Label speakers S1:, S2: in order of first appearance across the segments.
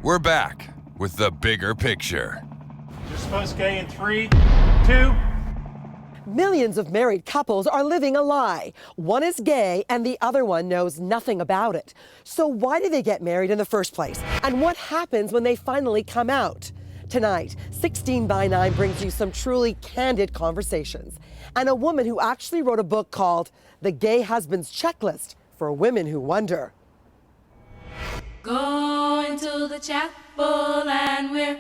S1: We're back with the bigger picture.
S2: You're supposed gay in 3, 2.
S3: Millions of married couples are living a lie. One is gay and the other one knows nothing about it. So why do they get married in the first place? And what happens when they finally come out? Tonight, 16 by 9 brings you some truly candid conversations. And a woman who actually wrote a book called The Gay Husband's Checklist for Women Who Wonder.
S4: Going to the chapel and we're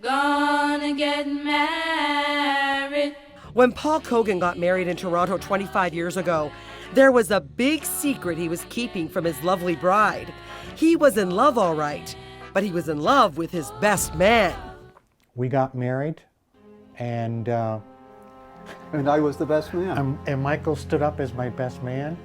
S4: gonna get married.
S3: When Paul Cogan got married in Toronto 25 years ago, there was a big secret he was keeping from his lovely bride. He was in love, all right, but he was in love with his best man.
S5: We got married, and
S6: I was the best man.
S5: and Michael stood up as my best man.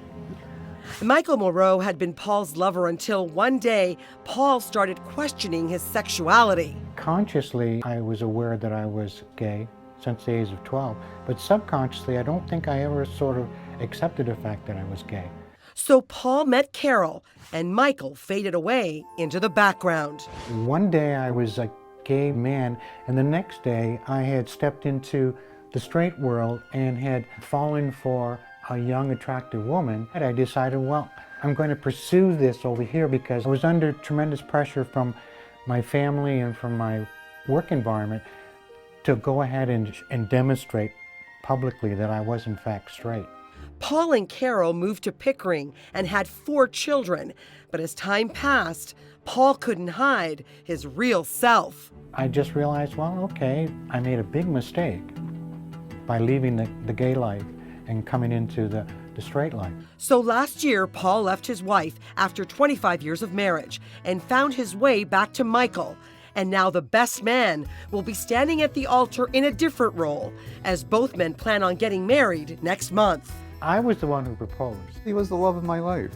S3: Michael Moreau had been Paul's lover until one day Paul started questioning his sexuality.
S5: Consciously, I was aware that I was gay since the age of 12, but subconsciously, I don't think I ever sort of accepted the fact that I was gay.
S3: So Paul met Carol, and Michael faded away into the background.
S5: One day I was a gay man, and the next day I had stepped into the straight world and had fallen for a young, attractive woman. And I decided, well, I'm going to pursue this over here because I was under tremendous pressure from my family and from my work environment to go ahead and demonstrate publicly that I was in fact straight.
S3: Paul and Carol moved to Pickering and had 4 children, but as time passed, Paul couldn't hide his real self.
S5: I just realized, well, okay, I made a big mistake by leaving the gay life and coming into the straight life.
S3: So last year, Paul left his wife after 25 years of marriage and found his way back to Michael. And now the best man will be standing at the altar in a different role, as both men plan on getting married next month.
S5: I was the one who proposed.
S6: He was the love of my life.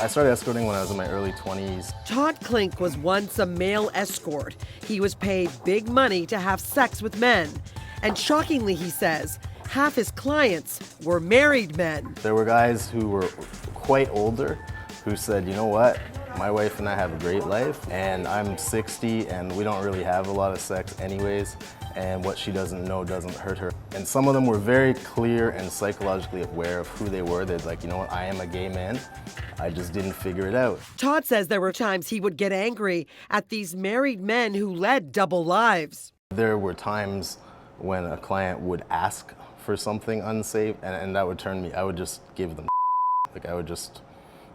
S7: I started escorting when I was in my early 20s.
S3: Todd Klink was once a male escort. He was paid big money to have sex with men. And shockingly, he says, half his clients were married men.
S7: There were guys who were quite older who said, you know what, my wife and I have a great life, and I'm 60 and we don't really have a lot of sex anyways, and what she doesn't know doesn't hurt her. And some of them were very clear and psychologically aware of who they were. They're like, you know what, I am a gay man. I just didn't figure it out.
S3: Todd says there were times he would get angry at these married men who led double lives.
S7: There were times when a client would ask for something unsafe, and that would turn me, I would just give them like I would just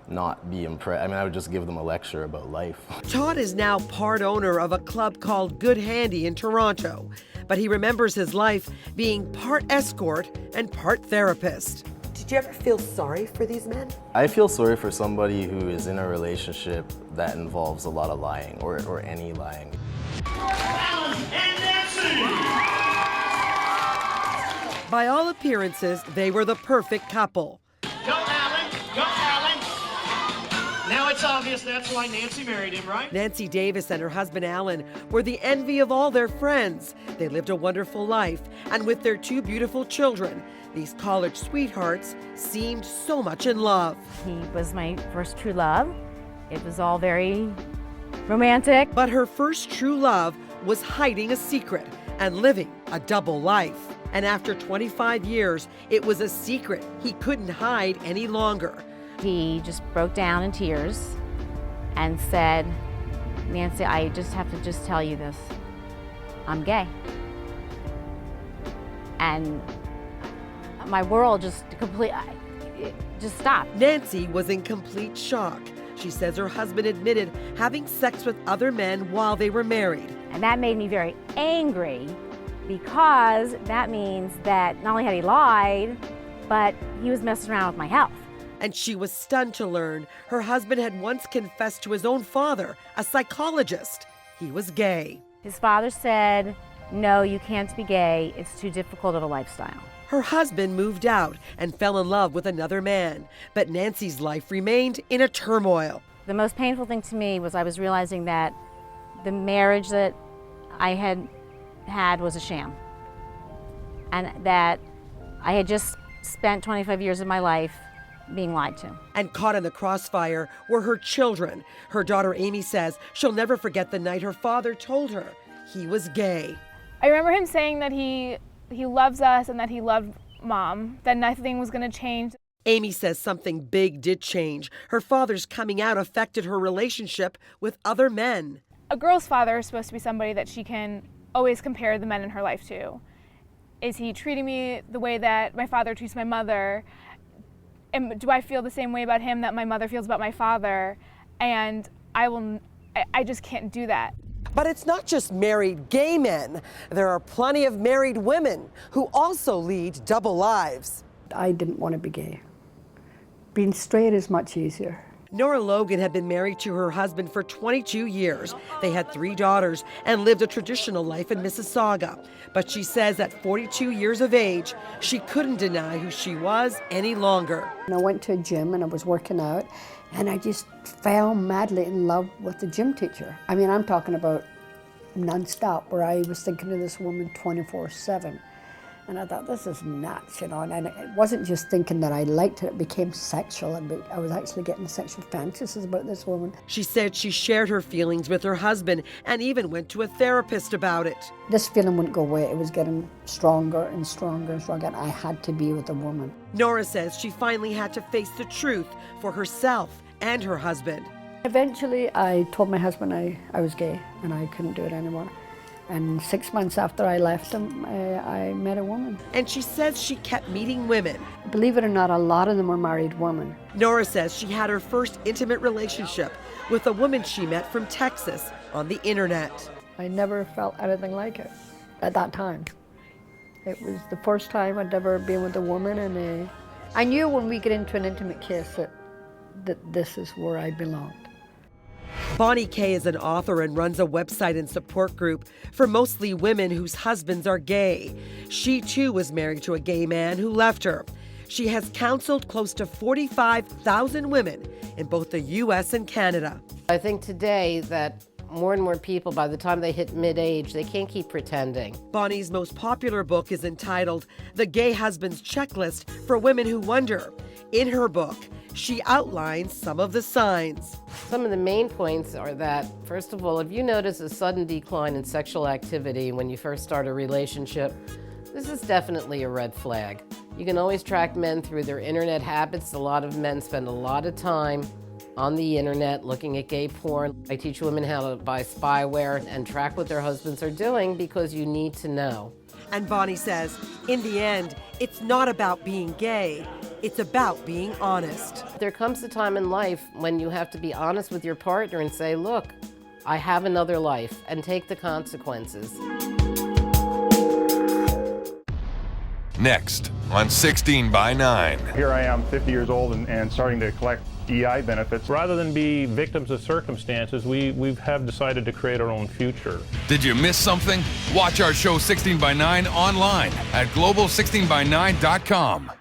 S7: not be impressed. I mean, I would just give them a lecture about life.
S3: Todd is now part owner of a club called Good Handy in Toronto, but he remembers his life being part escort and part therapist. Did you ever feel sorry for these men?
S7: I feel sorry for somebody who is in a relationship that involves a lot of lying or any lying.
S3: By all appearances, they were the perfect couple.
S2: Go, Alan! Go, Alan! Now it's obvious that's why Nancy married him, right?
S3: Nancy Davis and her husband Alan were the envy of all their friends. They lived a wonderful life, and with their 2 beautiful children, these college sweethearts seemed so much in love.
S8: He was my first true love. It was all very romantic.
S3: But her first true love was hiding a secret and living a double life. And after 25 years, it was a secret he couldn't hide any longer.
S8: He just broke down in tears and said, Nancy, I just have to just tell you this. I'm gay. And my world just just stopped.
S3: Nancy was in complete shock. She says her husband admitted having sex with other men while they were married.
S8: And that made me very angry, because that means that not only had he lied, but he was messing around with my health.
S3: And she was stunned to learn her husband had once confessed to his own father, a psychologist, he was gay.
S8: His father said, no, you can't be gay. It's too difficult of a lifestyle.
S3: Her husband moved out and fell in love with another man, but Nancy's life remained in a turmoil.
S8: The most painful thing to me was I was realizing that the marriage that I had was a sham, and that I had just spent 25 years of my life being lied to.
S3: And caught in the crossfire were her children. Her daughter Amy says she'll never forget the night her father told her he was gay.
S9: I remember him saying that he loves us and that he loved Mom, that nothing was going to change.
S3: Amy says something big did change. Her father's coming out affected her relationship with other men.
S9: A girl's father is supposed to be somebody that she can always compare the men in her life to. Is he treating me the way that my father treats my mother? And do I feel the same way about him that my mother feels about my father? And I just can't do that.
S3: But it's not just married gay men. There are plenty of married women who also lead double lives.
S10: I didn't want to be gay. Being straight is much easier.
S3: Nora Logan had been married to her husband for 22 years. They had 3 daughters and lived a traditional life in Mississauga. But she says at 42 years of age, she couldn't deny who she was any longer.
S10: And I went to a gym and I was working out, and I just fell madly in love with the gym teacher. I mean, I'm talking about nonstop, where I was thinking of this woman 24/7. And I thought, this is nuts, you know, and it wasn't just thinking that I liked it, it became sexual. I was actually getting sexual fantasies about this woman.
S3: She said she shared her feelings with her husband and even went to a therapist about it.
S10: This feeling wouldn't go away. It was getting stronger and stronger and stronger, and I had to be with a woman.
S3: Nora says she finally had to face the truth for herself and her husband.
S10: Eventually, I told my husband I was gay and I couldn't do it anymore. And 6 months after I left him, I met a woman.
S3: And she says she kept meeting women.
S10: Believe it or not, a lot of them were married women.
S3: Nora says she had her first intimate relationship with a woman she met from Texas on the internet.
S10: I never felt anything like it at that time. It was the first time I'd ever been with a woman, and I knew when we get into an intimate kiss that this is where I belonged.
S3: Bonnie Kay is an author and runs a website and support group for mostly women whose husbands are gay. She too was married to a gay man who left her. She has counseled close to 45,000 women in both the U.S. and Canada.
S11: I think today that more and more people, by the time they hit mid-age, they can't keep pretending.
S3: Bonnie's most popular book is entitled The Gay Husband's Checklist for Women Who Wonder. In her book, she outlines some of the signs.
S11: Some of the main points are that, first of all, if you notice a sudden decline in sexual activity when you first start a relationship, this is definitely a red flag. You can always track men through their internet habits. A lot of men spend a lot of time on the internet looking at gay porn. I teach women how to buy spyware and track what their husbands are doing because you need to know.
S3: And Bonnie says, in the end, it's not about being gay, it's about being honest.
S11: There comes a time in life when you have to be honest with your partner and say, look, I have another life, and take the consequences.
S1: Next on 16 by 9.
S12: Here I am, 50 years old, and starting to collect EI benefits. Rather than be victims of circumstances, we have decided to create our own future.
S1: Did you miss something? Watch our show 16 by 9 online at global16by9.com.